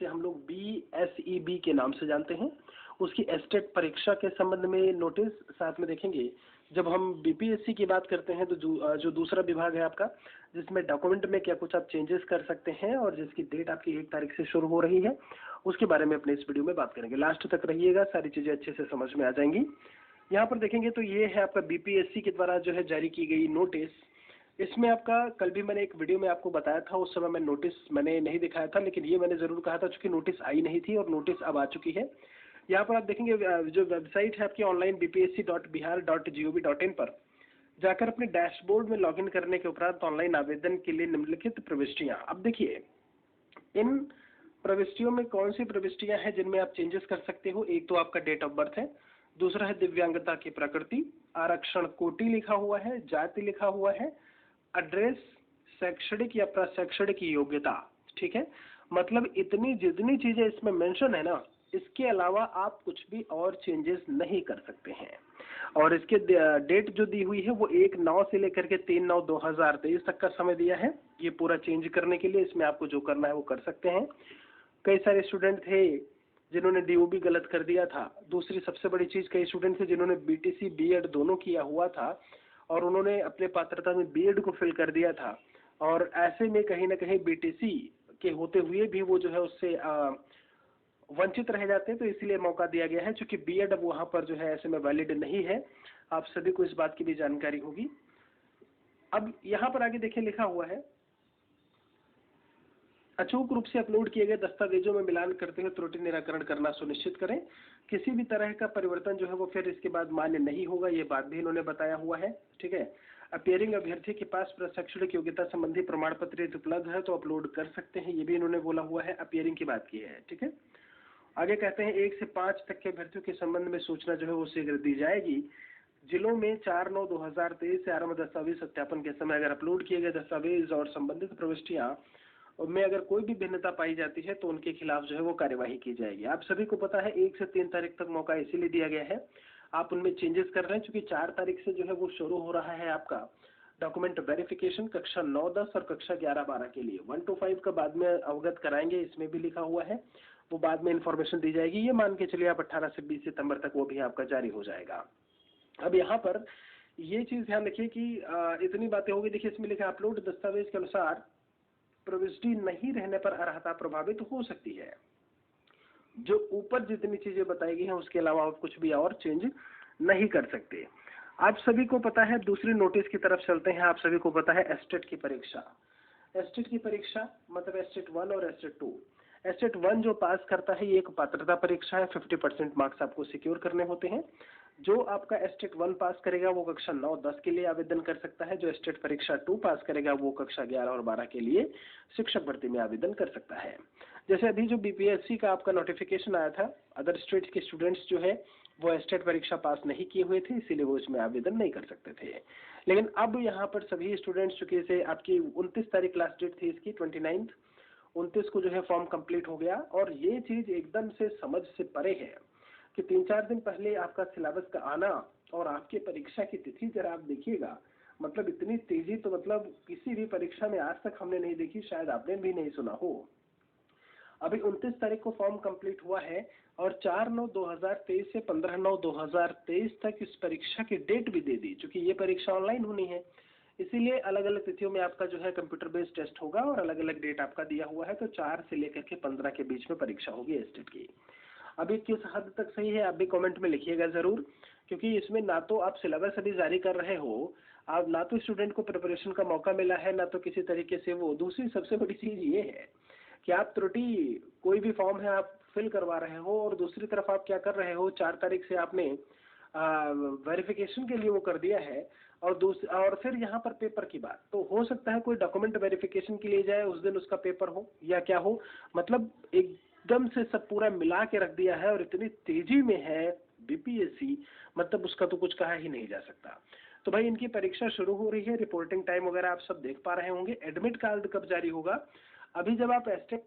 जिसे हम लोग BSEB के नाम से जानते हैं, उसकी एस्टेट परीक्षा के संबंध में नोटिस साथ में देखेंगे। जब हम BPSC की बात करते हैं तो जो दूसरा विभाग है आपका, जिसमें डॉक्यूमेंट में क्या कुछ आप चेंजेस कर सकते हैं और जिसकी डेट आपकी 1 तारीख से शुरू हो रही है, उसके बारे में अपने इस वीडियो में बात करेंगे। लास्ट तक रहिएगा, सारी चीजें अच्छे से समझ में आ जाएंगी। यहाँ पर देखेंगे तो ये है आपका BPSC के द्वारा जो है जारी की गई नोटिस। इसमें आपका कल भी मैंने एक वीडियो में आपको बताया था, उस समय मैं नोटिस मैंने नहीं दिखाया था, लेकिन ये मैंने जरूर कहा था चूंकि नोटिस आई नहीं थी और नोटिस अब आ चुकी है। यहाँ पर आप देखेंगे जो वेबसाइट है आपकी ऑनलाइन bpsc.bihar.gov.in पर जाकर अपने डैशबोर्ड में लॉगिन करने के उपरांत ऑनलाइन आवेदन के लिए निम्नलिखित प्रविष्टियां। अब देखिए, इन प्रविष्टियों में कौन सी प्रविष्टियां हैं जिनमें आप चेंजेस कर सकते हो। एक तो आपका डेट ऑफ बर्थ है, दूसरा है दिव्यांगता की प्रकृति, आरक्षण कोटि लिखा हुआ है, जाति लिखा हुआ है, एड्रेस, शैक्षणिक या प्रशैक्षणिक योग्यता। ठीक है, मतलब इतनी जितनी चीजें इसमें मेंशन है ना, इसके अलावा आप कुछ भी और चेंजेस नहीं कर सकते हैं। और इसके डेट जो दी हुई है वो 1/9 से लेकर के 3/9/2023 तक का समय दिया है ये पूरा चेंज करने के लिए। इसमें आपको जो करना है वो कर सकते हैं। कई सारे स्टूडेंट थे जिन्होंने DOB गलत कर दिया था। दूसरी सबसे बड़ी चीज, कई स्टूडेंट थे जिन्होंने BTC BEd दोनों किया हुआ था और उन्होंने अपने पात्रता में BEd को फिल कर दिया था, और ऐसे में कहीं ना कहीं BTC के होते हुए भी वो जो है उससे वंचित रह जाते हैं। तो इसलिए मौका दिया गया है, क्योंकि BEd अब वहां पर जो है ऐसे में वैलिड नहीं है। आप सभी को इस बात की भी जानकारी होगी। अब यहाँ पर आगे देखिए लिखा हुआ है, अचूक रूप से अपलोड किए गए दस्तावेजों में मिलान करते हुए त्रुटि निराकरण करना सुनिश्चित करें। किसी भी तरह का परिवर्तन जो है वो फिर इसके बाद मान्य नहीं होगा, ये बात भी इन्होंने बताया हुआ है। ठीक है, अपियरिंग अभ्यर्थी के पास प्रशैक्षणिक योग्यता संबंधी प्रमाण पत्र उपलब्ध है तो अपलोड कर सकते हैं, ये भी इन्होंने बोला हुआ है। अपियरिंग की बात की है। ठीक है, आगे कहते हैं 1 से 5 तक के अभ्यर्थियों के संबंध में सूचना जो है वो शीघ्र दी जाएगी। जिलों में 4/9/2023 से आरंभ दस्तावेज सत्यापन के समय अगर अपलोड किए गए दस्तावेज और संबंधित प्रविष्टियां में अगर कोई भी भिन्नता पाई जाती है तो उनके खिलाफ जो है वो कार्यवाही की जाएगी। आप सभी को पता है 1 से 3 तारीख तक मौका इसीलिए दिया गया है, आप उनमें चेंजेस कर रहे हैं क्योंकि 4 तारीख से जो है वो शुरू हो रहा है आपका डॉक्यूमेंट वेरिफिकेशन कक्षा 9-10 और कक्षा 11-12 के लिए। 1 to 5 का बाद में अवगत कराएंगे, इसमें भी लिखा हुआ है, वो बाद में इंफॉर्मेशन दी जाएगी। ये मान के चलिए आप 18 से 20 सितंबर तक वो भी आपका जारी हो जाएगा। अब यहाँ पर ये चीज ध्यान रखिए कि इतनी बातें होगी। देखिए इसमें लिखा अपलोड दस्तावेज के अनुसार प्रविष्टि नहीं रहने पर अर्हता प्रभावित हो सकती है। जो ऊपर जितनी चीजें बताई गई हैं उसके अलावा आप कुछ भी और चेंज नहीं कर सकते। आप सभी को पता है, दूसरी नोटिस की तरफ चलते हैं। आप सभी को पता है एस्टेट की परीक्षा। एस्टेट की परीक्षा मतलब एस्टेट 1 और एस्टेट 2। एस्टेट 1 जो पास करता है ये एक पात्रता परीक्षा है, 50% मार्क्स आपको सिक्योर करने होते हैं। जो आपका एस्टेट 1 पास करेगा वो कक्षा 9-10 के लिए आवेदन कर सकता है। जो एस्टेट परीक्षा 2 पास करेगा वो कक्षा 11 और 12 के लिए शिक्षक भर्ती में आवेदन कर सकता है। जैसे अभी जो BPSC का आपका नोटिफिकेशन आया था, अदर स्टेट के स्टूडेंट्स जो है वो एस्टेट परीक्षा पास नहीं किए हुए थे, इसीलिए वो इसमें आवेदन नहीं कर सकते थे। लेकिन अब यहाँ पर सभी स्टूडेंट्स, चूंकि से आपकी 29 तारीख लास्ट डेट थी इसकी, 29 29 को जो है फॉर्म कंप्लीट हो गया। और ये चीज एकदम से समझ से परे है कि 3-4 दिन पहले आपका सिलेबस का आना और आपके परीक्षा की तिथि जरा आप देखिएगा, मतलब इतनी तेजी तो मतलब किसी भी परीक्षा में आज तक हमने नहीं देखी, शायद आपने भी नहीं सुना हो। अभी 29 तारीख को फॉर्म कंप्लीट हुआ है और 4/9/2023 से 15/9/2023 तक इस परीक्षा की डेट भी दे दी। चूंकि ये परीक्षा ऑनलाइन होनी है, इसीलिए अलग अलग तिथियों में आपका जो है कंप्यूटर बेस्ड टेस्ट होगा और अलग अलग डेट आपका दिया हुआ है। तो 4 से लेकर के 15 के बीच में परीक्षा होगी एस्टेट की। अभी किस हद तक सही है आप भी कमेंट में लिखिएगा जरूर, क्योंकि इसमें ना तो आप सिलेबस अभी जारी कर रहे हो, आप ना तो स्टूडेंट को प्रिपरेशन का मौका मिला है, ना तो किसी तरीके से वो। दूसरी सबसे बड़ी चीज ये है कि आप त्रुटि, कोई भी फॉर्म है आप फिल करवा रहे हो और दूसरी तरफ आप क्या कर रहे हो, 4 तारीख से आपने वेरिफिकेशन के लिए वो कर दिया है और फिर यहाँ पर पेपर की बात, तो हो सकता है कोई डॉक्यूमेंट वेरिफिकेशन के लिए जाए, उस दिन उसका पेपर हो या क्या हो, मतलब एकदम से सब पूरा मिला के रख दिया है और इतनी तेजी में है BPSC, मतलब उसका तो कुछ कहा ही नहीं जा सकता। तो भाई इनकी परीक्षा शुरू हो रही है, रिपोर्टिंग टाइम वगैरह आप सब देख पा रहे होंगे। एडमिट कार्ड कब जारी होगा? अभी जब आप एस्टेट